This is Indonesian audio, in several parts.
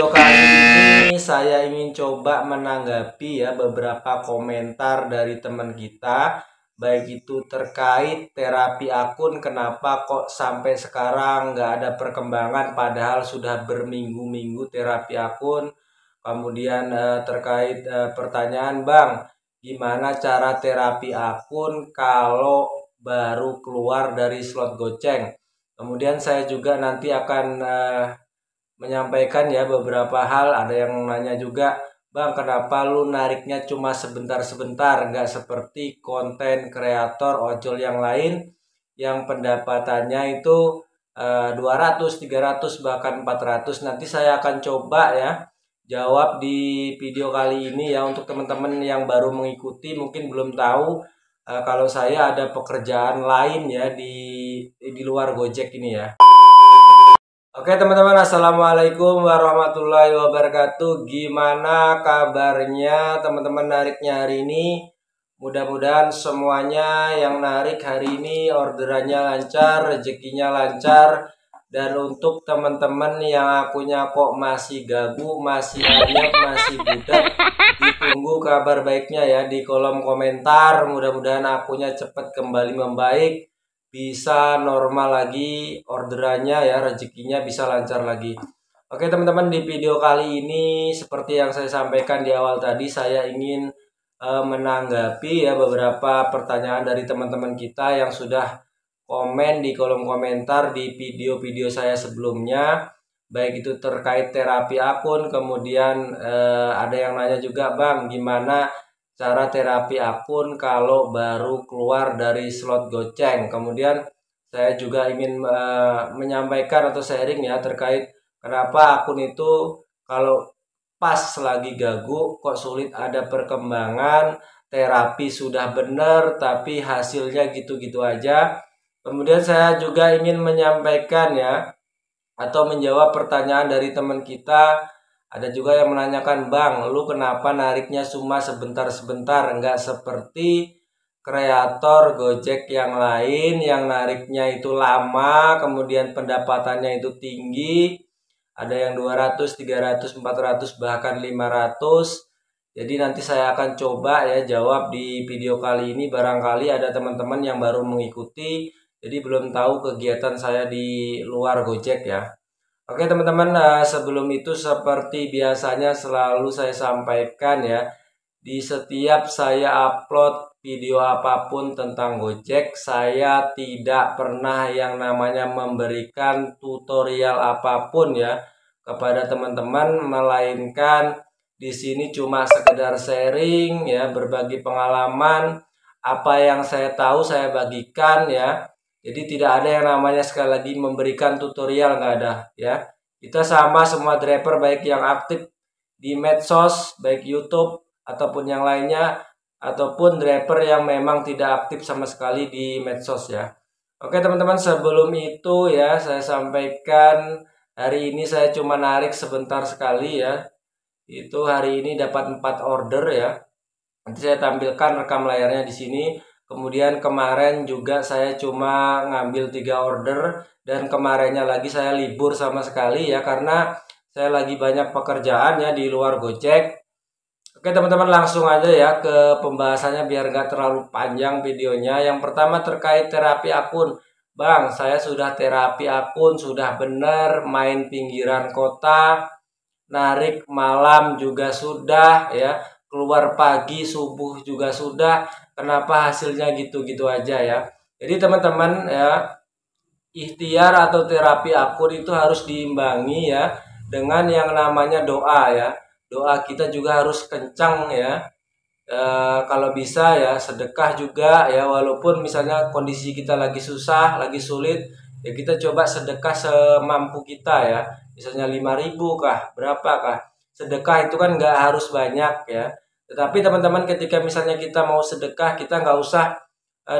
video kali ini saya ingin coba menanggapi ya beberapa komentar dari teman kita, baik itu terkait terapi akun, kenapa kok sampai sekarang nggak ada perkembangan padahal sudah berminggu-minggu terapi akun. Kemudian terkait pertanyaan, Bang, gimana cara terapi akun kalau baru keluar dari slot goceng. Kemudian saya juga nanti akan menyampaikan ya beberapa hal. Ada yang nanya juga, Bang, kenapa lu nariknya cuma sebentar-sebentar, nggak seperti konten kreator ojol yang lain yang pendapatannya itu 200, 300, bahkan 400. Nanti saya akan coba ya jawab di video kali ini ya. Untuk teman-teman yang baru mengikuti mungkin belum tahu kalau saya ada pekerjaan lain ya di luar Gojek ini ya. Oke teman-teman, assalamualaikum warahmatullahi wabarakatuh. Gimana kabarnya teman-teman nariknya hari ini? Mudah-mudahan semuanya yang narik hari ini orderannya lancar, rezekinya lancar. Dan untuk teman-teman yang akunnya kok masih gagu, masih ayam, masih budak, ditunggu kabar baiknya ya di kolom komentar. Mudah-mudahan akunnya cepat kembali membaik, bisa normal lagi orderannya ya, rezekinya bisa lancar lagi. Oke teman-teman, di video kali ini seperti yang saya sampaikan di awal tadi, saya ingin menanggapi ya beberapa pertanyaan dari teman-teman kita yang sudah komen di kolom komentar di video-video saya sebelumnya, baik itu terkait terapi akun. Kemudian ada yang nanya juga, Bang, gimana cara terapi akun kalau baru keluar dari slot goceng. Kemudian saya juga ingin menyampaikan atau sharing ya terkait kenapa akun itu kalau pas lagi gagu kok sulit ada perkembangan, terapi sudah benar tapi hasilnya gitu-gitu aja. Kemudian saya juga ingin menyampaikan ya atau menjawab pertanyaan dari teman kita. Ada juga yang menanyakan, Bang, lu kenapa nariknya cuma sebentar-sebentar, nggak seperti kreator Gojek yang lain yang nariknya itu lama, kemudian pendapatannya itu tinggi, ada yang 200, 300, 400, bahkan 500. Jadi nanti saya akan coba ya jawab di video kali ini. Barangkali ada teman-teman yang baru mengikuti, jadi belum tahu kegiatan saya di luar Gojek ya. Oke teman-teman, sebelum itu seperti biasanya selalu saya sampaikan ya, di setiap saya upload video apapun tentang Gojek, saya tidak pernah yang namanya memberikan tutorial apapun ya kepada teman-teman, melainkan di sini cuma sekedar sharing ya, berbagi pengalaman, apa yang saya tahu saya bagikan ya. Jadi tidak ada yang namanya sekali lagi memberikan tutorial, nggak ada ya. Kita sama semua driver baik yang aktif di medsos, baik YouTube ataupun yang lainnya, ataupun driver yang memang tidak aktif sama sekali di medsos ya. Oke teman-teman, sebelum itu ya saya sampaikan hari ini saya cuma narik sebentar sekali ya. Itu hari ini dapat 4 order ya. Nanti saya tampilkan rekam layarnya di sini. Kemudian kemarin juga saya cuma ngambil 3 order, dan kemarinnya lagi saya libur sama sekali ya karena saya lagi banyak pekerjaan ya di luar Gojek. Oke teman-teman, langsung aja ya ke pembahasannya biar nggak terlalu panjang videonya. Yang pertama terkait terapi akun. Bang, saya sudah terapi akun, sudah bener, main pinggiran kota, narik malam juga sudah ya, keluar pagi subuh juga sudah. Kenapa hasilnya gitu-gitu aja ya? Jadi teman-teman ya, ikhtiar atau terapi akun itu harus diimbangi ya dengan yang namanya doa ya. Doa kita juga harus kencang ya. Kalau bisa ya sedekah juga ya, walaupun misalnya kondisi kita lagi susah, lagi sulit, ya kita coba sedekah semampu kita ya. Misalnya 5.000 kah, berapa kah? Sedekah itu kan nggak harus banyak ya. Tetapi teman-teman, ketika misalnya kita mau sedekah, kita nggak usah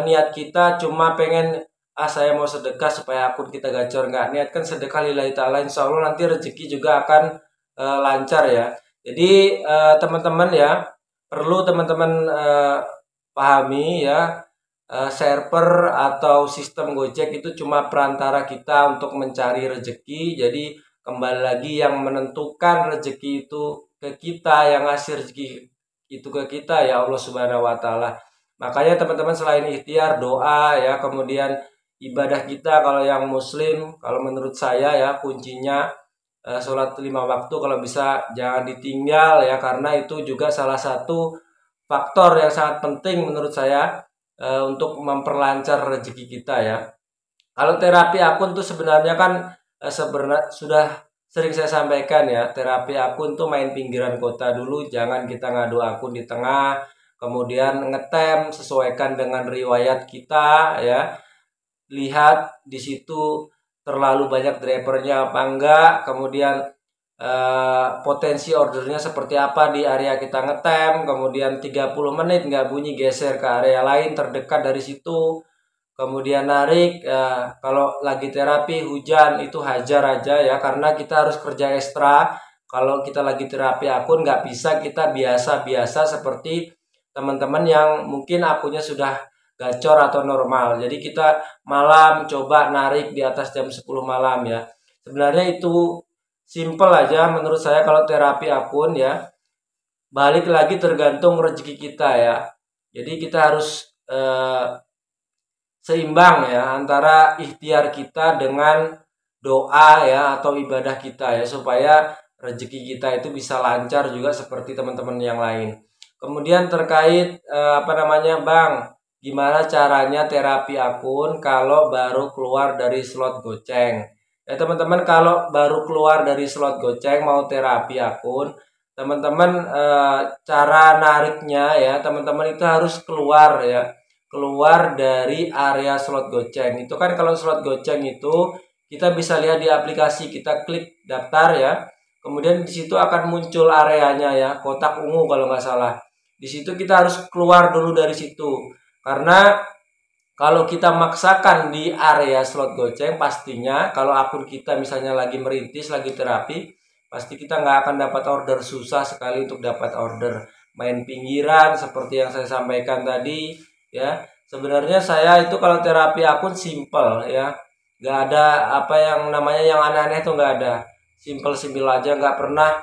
niat kita cuma pengen saya mau sedekah supaya akun kita gacor. Nggak, niatkan sedekah lillahi ta'ala, insya Allah nanti rezeki juga akan lancar ya. Jadi teman-teman ya, perlu teman-teman pahami ya, server atau sistem Gojek itu cuma perantara kita untuk mencari rezeki. Jadi Kembali lagi yang menentukan rezeki itu ke kita, yang ngasih rezeki itu ke kita ya Allah Subhanahu wa taala. Makanya teman-teman selain ikhtiar, doa ya, kemudian ibadah kita kalau yang muslim, kalau menurut saya ya kuncinya sholat 5 waktu kalau bisa jangan ditinggal ya, karena itu juga salah satu faktor yang sangat penting menurut saya untuk memperlancar rezeki kita ya. Kalau terapi akun tuh sebenarnya kan sebenarnya sudah sering saya sampaikan ya, terapi akun tuh main pinggiran kota dulu, jangan kita ngadu akun di tengah, kemudian ngetem sesuaikan dengan riwayat kita ya, lihat di situ terlalu banyak drivernya apa enggak, kemudian potensi ordernya seperti apa di area kita ngetem, kemudian 30 menit nggak bunyi geser ke area lain terdekat dari situ, kemudian narik kalau lagi terapi hujan itu hajar aja ya, karena kita harus kerja ekstra. Kalau kita lagi terapi akun nggak bisa kita biasa-biasa seperti teman-teman yang mungkin akunnya sudah gacor atau normal. Jadi kita malam coba narik di atas jam 10 malam ya. Sebenarnya itu simple aja menurut saya kalau terapi akun ya. Balik lagi tergantung rezeki kita ya. Jadi kita harus seimbang ya antara ikhtiar kita dengan doa ya atau ibadah kita ya, supaya rezeki kita itu bisa lancar juga seperti teman-teman yang lain. Kemudian terkait apa namanya Bang, gimana caranya terapi akun kalau baru keluar dari slot goceng? Ya teman-teman, kalau baru keluar dari slot goceng mau terapi akun, teman-teman cara nariknya ya teman-teman itu harus keluar dari area slot goceng. Itu kan kalau slot goceng itu kita bisa lihat di aplikasi, kita klik daftar ya. Kemudian di situ akan muncul areanya ya, kotak ungu kalau nggak salah. Di situ kita harus keluar dulu dari situ. Karena kalau kita maksakan di area slot goceng, pastinya kalau akun kita misalnya lagi merintis, lagi terapi, pasti kita nggak akan dapat order, susah sekali untuk dapat order. Main pinggiran seperti yang saya sampaikan tadi ya. Sebenarnya saya itu kalau terapi akun simple ya, nggak ada apa yang namanya yang aneh-aneh tuh nggak ada, simple aja, nggak pernah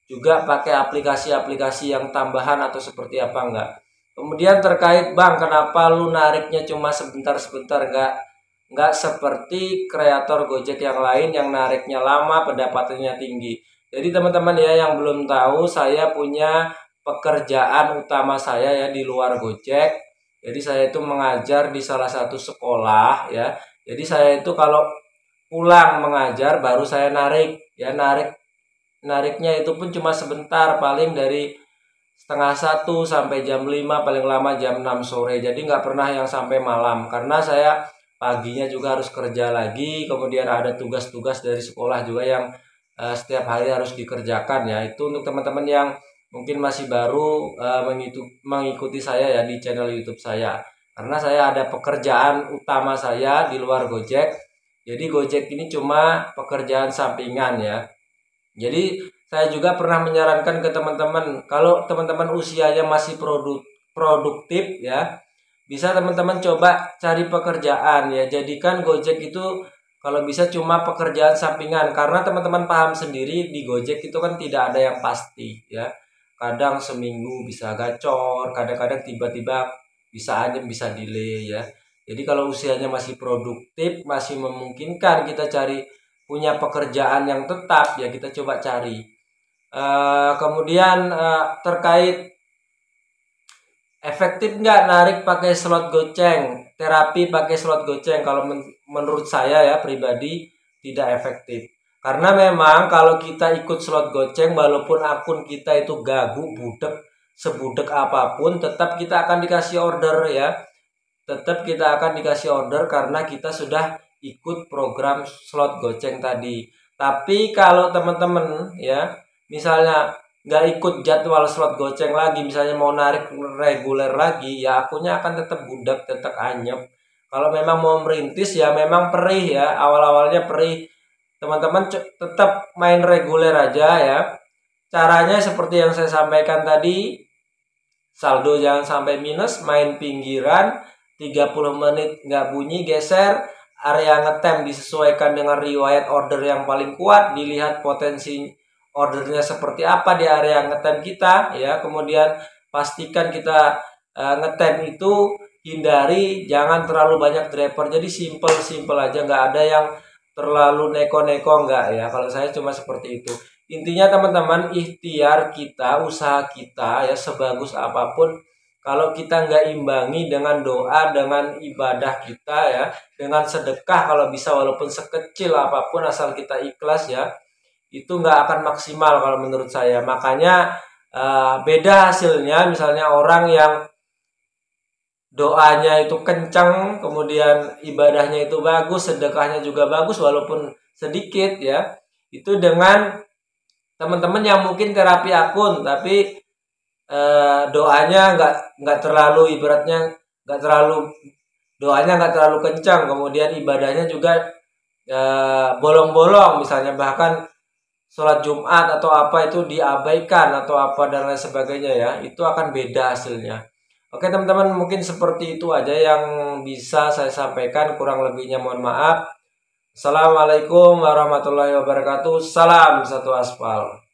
juga pakai aplikasi-aplikasi yang tambahan atau seperti apa, enggak. Kemudian terkait Bang, kenapa lu nariknya cuma sebentar-sebentar, nggak seperti kreator Gojek yang lain yang nariknya lama, pendapatannya tinggi. Jadi teman-teman ya yang belum tahu, saya punya pekerjaan utama saya ya di luar Gojek. Jadi saya itu mengajar di salah satu sekolah ya. Jadi saya itu kalau pulang mengajar baru saya narik ya, nariknya itu pun cuma sebentar, paling dari setengah 1 sampai jam 5, paling lama jam 6 sore. Jadi nggak pernah yang sampai malam, karena saya paginya juga harus kerja lagi, kemudian ada tugas-tugas dari sekolah juga yang setiap hari harus dikerjakan ya. Itu untuk teman-teman yang mungkin masih baru mengikuti saya ya di channel YouTube saya. Karena saya ada pekerjaan utama saya di luar Gojek. Jadi Gojek ini cuma pekerjaan sampingan ya. Jadi saya juga pernah menyarankan ke teman-teman, kalau teman-teman usianya masih produktif ya, bisa teman-teman coba cari pekerjaan ya. Jadikan Gojek itu kalau bisa cuma pekerjaan sampingan, karena teman-teman paham sendiri di Gojek itu kan tidak ada yang pasti ya. Kadang seminggu bisa gacor, kadang-kadang tiba-tiba bisa aja bisa delay ya. Jadi kalau usianya masih produktif, masih memungkinkan kita cari punya pekerjaan yang tetap ya, kita coba cari. Kemudian terkait efektif nggak narik pakai slot goceng, terapi pakai slot goceng, kalau menurut saya ya pribadi tidak efektif. Karena memang kalau kita ikut slot goceng, walaupun akun kita itu gagu, budek, sebudek apapun, tetap kita akan dikasih order ya. Tetap kita akan dikasih order karena kita sudah ikut program slot goceng tadi. Tapi kalau teman-teman ya, misalnya nggak ikut jadwal slot goceng lagi, misalnya mau narik reguler lagi, ya akunnya akan tetap budak, tetap anyep. Kalau memang mau merintis ya memang perih ya, awal-awalnya perih. Teman-teman tetap main reguler aja ya. Caranya seperti yang saya sampaikan tadi, saldo jangan sampai minus, main pinggiran, 30 menit nggak bunyi geser, area ngetem disesuaikan dengan riwayat order yang paling kuat, dilihat potensi ordernya seperti apa di area ngetem kita ya. Kemudian pastikan kita ngetem itu hindari jangan terlalu banyak driver. Jadi simple aja, nggak ada yang terlalu neko-neko, enggak ya. Kalau saya cuma seperti itu. Intinya teman-teman, ikhtiar kita, usaha kita ya sebagus apapun, kalau kita nggak imbangi dengan doa, dengan ibadah kita ya, dengan sedekah kalau bisa walaupun sekecil apapun asal kita ikhlas ya, itu nggak akan maksimal kalau menurut saya. Makanya beda hasilnya misalnya orang yang doanya itu kencang, kemudian ibadahnya itu bagus, sedekahnya juga bagus walaupun sedikit ya. Itu dengan teman-teman yang mungkin terapi akun tapi doanya nggak terlalu, ibaratnya nggak terlalu, doanya nggak terlalu kencang, kemudian ibadahnya juga bolong-bolong misalnya, bahkan sholat Jumat atau apa itu diabaikan atau apa dan lain sebagainya ya, itu akan beda hasilnya. Oke teman-teman, mungkin seperti itu aja yang bisa saya sampaikan, kurang lebihnya mohon maaf. Assalamualaikum warahmatullahi wabarakatuh. Salam satu aspal.